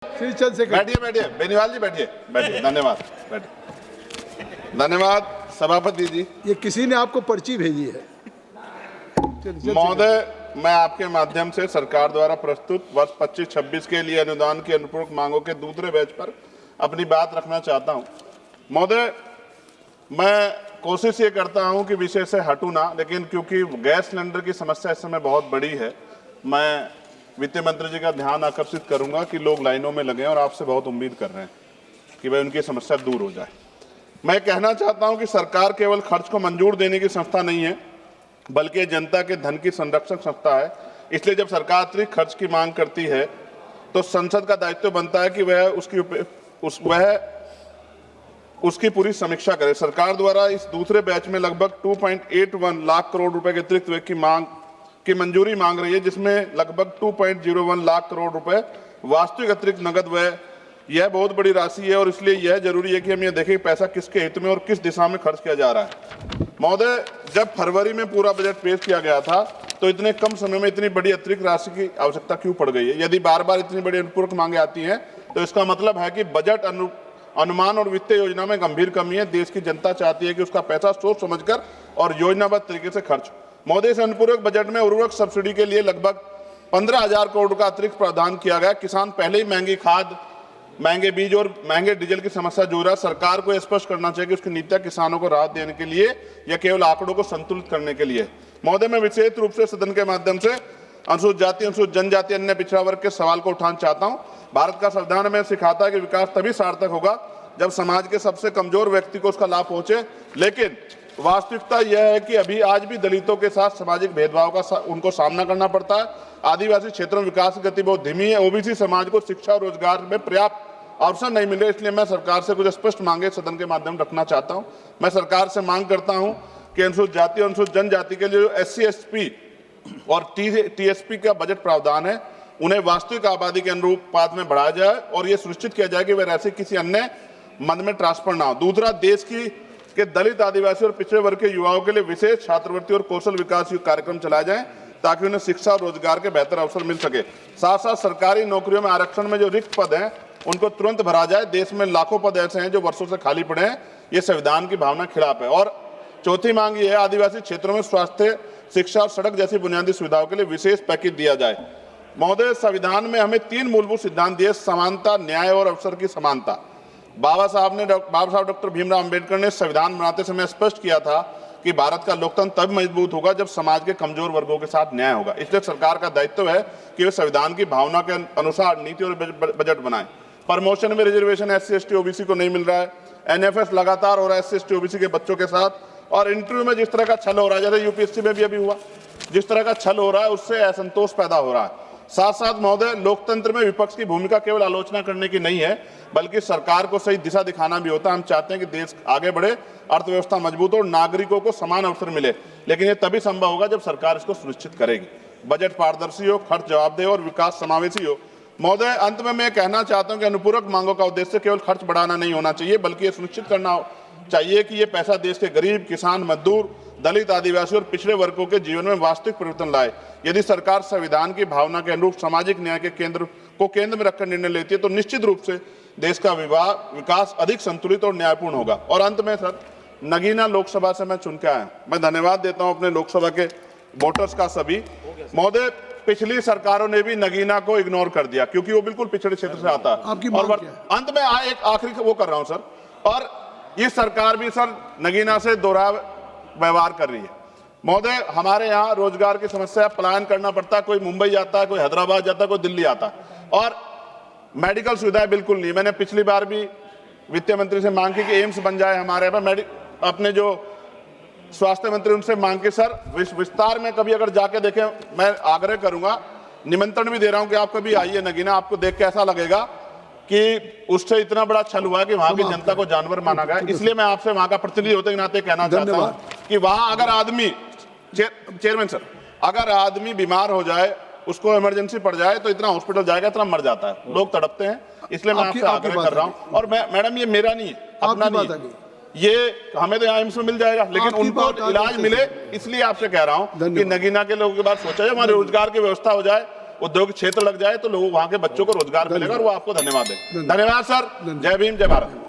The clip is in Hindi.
श्री चंद्रशेखर। बैठिए बैठिए, बेनीवाल जी बैठिए बैठिए, धन्यवाद, बैठिए। धन्यवाद सभापति जी। ये किसी ने आपको पर्ची भेजी है। महोदय, मैं आपके माध्यम से सरकार द्वारा प्रस्तुत वर्ष 25-26 के लिए अनुदान की अनुपूरक मांगों के दूसरे बैच पर अपनी बात रखना चाहता हूं। महोदय, मैं कोशिश ये करता हूं कि विषय से हटूं ना, लेकिन क्योंकि गैस सिलेंडर की समस्या इस समय बहुत बड़ी है, मैं वित्त मंत्री जी का ध्यान आकर्षित करूंगा कि लोग लाइनों में लगे और आपसे बहुत उम्मीद कर रहे हैं कि भाई उनकी समस्या दूर हो जाए। मैं कहना चाहता हूं कि सरकार केवल खर्च को मंजूर देने की संस्था नहीं है, बल्कि जनता के धन की संरक्षक संस्था है। इसलिए जब सरकार अतिरिक्त खर्च की मांग करती है तो संसद का दायित्व बनता है कि वह उसकी पूरी समीक्षा करे। सरकार द्वारा इस दूसरे बैच में लगभग 2.81 लाख करोड़ रुपए के अतिरिक्त व्यय की मंजूरी मांग रही है, जिसमें लगभग 2.01 लाख करोड़ रुपए वास्तविक अतिरिक्त नगद व्यय। यह बहुत बड़ी राशि है और इसलिए यह जरूरी है कि हम ये देखें पैसा किसके हित में और किस दिशा में खर्च किया जा रहा है। महोदय, जब फरवरी में पूरा बजट पेश किया गया था तो इतने कम समय में इतनी बड़ी अतिरिक्त राशि की आवश्यकता क्यों पड़ गई है? यदि बार बार इतनी बड़ी अनुपूरक मांगे आती हैं तो इसका मतलब है कि बजट अनुमान और वित्तीय योजना में गंभीर कमी है। देश की जनता चाहती है कि उसका पैसा सोच समझकर और योजनाबद्ध तरीके से खर्च। महोदय, इस अनुपूरक बजट में उर्वरक सब्सिडी के लिए लगभग 15,000 करोड़ का अतिरिक्त प्रावधान किया गया। किसान पहले ही महंगी खाद, महंगे बीज और महंगे डीजल की समस्या जूझ रहा है। सरकार को स्पष्ट करना चाहिए कि उसकी नीतियां किसानों को राहत देने के लिए या केवल आंकड़ों को संतुलित करने के लिए। महोदय, मैं विशेष रूप से सदन के माध्यम से अनुसूचित जाति, अनुसूचित जनजाति, अन्य पिछड़ा वर्ग के सवाल को उठाना चाहता हूं। भारत का संविधान हमें सिखाता है कि विकास तभी सार्थक होगा जब समाज के सबसे कमजोर व्यक्ति को उसका लाभ पहुंचे, लेकिन वास्तविकता यह है कि अभी आज भी दलितों के साथ सामाजिक भेदभाव का उनको सामना करना पड़ता है। आदिवासी क्षेत्रों में विकास की गति बहुत धीमी है। ओबीसी समाज को शिक्षा और रोजगार में पर्याप्त अवसर नहीं मिल रहे, इसलिए मैं सरकार से कुछ स्पष्ट मांगे सदन के माध्यम रखना चाहता हूं। मैं सरकार से मांग करता हूं कि अनुसूचित जाति और अनुसूचित जनजाति के लिए जो SC, ST और TSP का बजट प्रावधान है उन्हें वास्तविक आबादी के अनुपात में बढ़ाया जाए और यह सुनिश्चित किया जाए कि वे राशि किसी अन्य मद में ट्रांसफर ना हो। दूसरा, देश के दलित, आदिवासी और पिछड़े वर्ग के युवाओं के लिए विशेष छात्रवृत्ति और कौशल विकास कार्यक्रम चलाए जाएं ताकि उन्हें शिक्षा और रोजगार के बेहतर अवसर मिल सके। साथ साथ सरकारी नौकरियों में आरक्षण में जो रिक्त पद हैं उनको तुरंत भरा जाए। देश में लाखों पद ऐसे हैं जो वर्षों से खाली पड़े हैं। ये संविधान की भावना के खिलाफ है। और चौथी मांग ये है, आदिवासी क्षेत्रों में स्वास्थ्य, शिक्षा और सड़क जैसी बुनियादी सुविधाओं के लिए विशेष पैकेज दिया जाए। महोदय, संविधान में हमें 3 मूलभूत सिद्धांत दिए: समानता, न्याय और अवसर की समानता। बाबा साहब डॉक्टर भीमराव अंबेडकर ने संविधान बनाते समय स्पष्ट किया था कि भारत का लोकतंत्र तब मजबूत होगा जब समाज के कमजोर वर्गों के साथ न्याय होगा। इसलिए सरकार का दायित्व है कि वे संविधान की भावना के अनुसार नीति और बजट बनाएं। प्रमोशन में रिजर्वेशन SC, ST, OBC को नहीं मिल रहा है। NFS लगातार हो रहा है SC, ST, OBC के बच्चों के साथ। और इंटरव्यू में जिस तरह का छल हो रहा है, जैसे UPSC में भी अभी हुआ, जिस तरह का छल हो रहा है उससे असंतोष पैदा हो रहा है। साथ साथ महोदय, लोकतंत्र में विपक्ष की भूमिका केवल आलोचना करने की नहीं है, बल्कि सरकार को सही दिशा दिखाना भी होता है। हम चाहते हैं कि देश आगे बढ़े, अर्थव्यवस्था मजबूत हो और नागरिकों को समान अवसर मिले, लेकिन ये तभी संभव होगा जब सरकार इसको सुनिश्चित करेगी। बजट पारदर्शी हो, खर्च जवाबदेह और विकास समावेशी हो। महोदय, अंत में मैं कहना चाहता हूं कि अनुपूरक मांगों का उद्देश्य केवल खर्च बढ़ाना नहीं होना चाहिए, बल्कि ये सुनिश्चित करना चाहिए कि ये पैसा देश के गरीब, किसान, मजदूर, दलित, आदिवासी और पिछड़े वर्गों के जीवन में वास्तविक परिवर्तन लाए। यदि सरकार संविधान की भावना के अनुरूप सामाजिक न्याय के केंद्र में रखकर निर्णय लेती है तो निश्चित रूप से देश का विकास अधिक संतुलित और न्यायपूर्ण होगा। और अंत में सर, नगीना लोकसभा से मैं चुन के आया, मैं धन्यवाद देता हूं अपने लोकसभा के वोटर्स का सभी। महोदय, पिछली सरकारों ने भी नगीना को इग्नोर कर दिया क्योंकि वो बिल्कुल पिछड़े क्षेत्र से आता है। और अंत में एक आखिरी वो कर रहा हूं सर, और ये सरकार भी सर नगीना से दोहरा व्यवहार कर रही है। महोदय, हमारे यहाँ रोजगार की समस्या, पलायन करना पड़ता है, कोई मुंबई जाता है, कोई हैदराबाद जाता है, कोई दिल्ली आता है, और मेडिकल सुविधाएं बिल्कुल नहीं। मैंने पिछली बार भी वित्त मंत्री से मांग की कि एम्स बन जाए हमारे यहाँ। अपने जो स्वास्थ्य मंत्री उनसे मांग के सर विस्तार में कभी अगर जाके देखें, मैं आग्रह करूंगा, निमंत्रण भी दे रहा हूं कि आप कभी आइए नगीना, आपको देख के ऐसा लगेगा कि उससे इतना बड़ा छल हुआ कि वहां की जनता को जानवर माना गया। इसलिए मैं आपसे वहां का प्रतिनिधि होते के नाते कहना चाहता हूं कि वहां अगर आदमी, चेयरमैन सर, अगर आदमी बीमार हो जाए, उसको इमरजेंसी पड़ जाए तो इतना हॉस्पिटल जाएगा, इतना मर जाता है, लोग तड़पते हैं। इसलिए मैं आपसे आग्रह कर रहा हूं। और मैडम, ये मेरा नहीं है, अपना नहीं है, ये हमें तो यहाँ एम्स में मिल जाएगा, लेकिन उनको इलाज मिले, इसलिए आपसे कह रहा हूँ कि नगीना के लोगों की बात सोचा जाए, हमारे रोजगार की व्यवस्था हो जाए, उद्योग क्षेत्र लग जाए तो लोगों वहां के बच्चों को रोजगार मिलेगा और वो आपको धन्यवाद दें। धन्यवाद सर। जय भीम, जय भारत।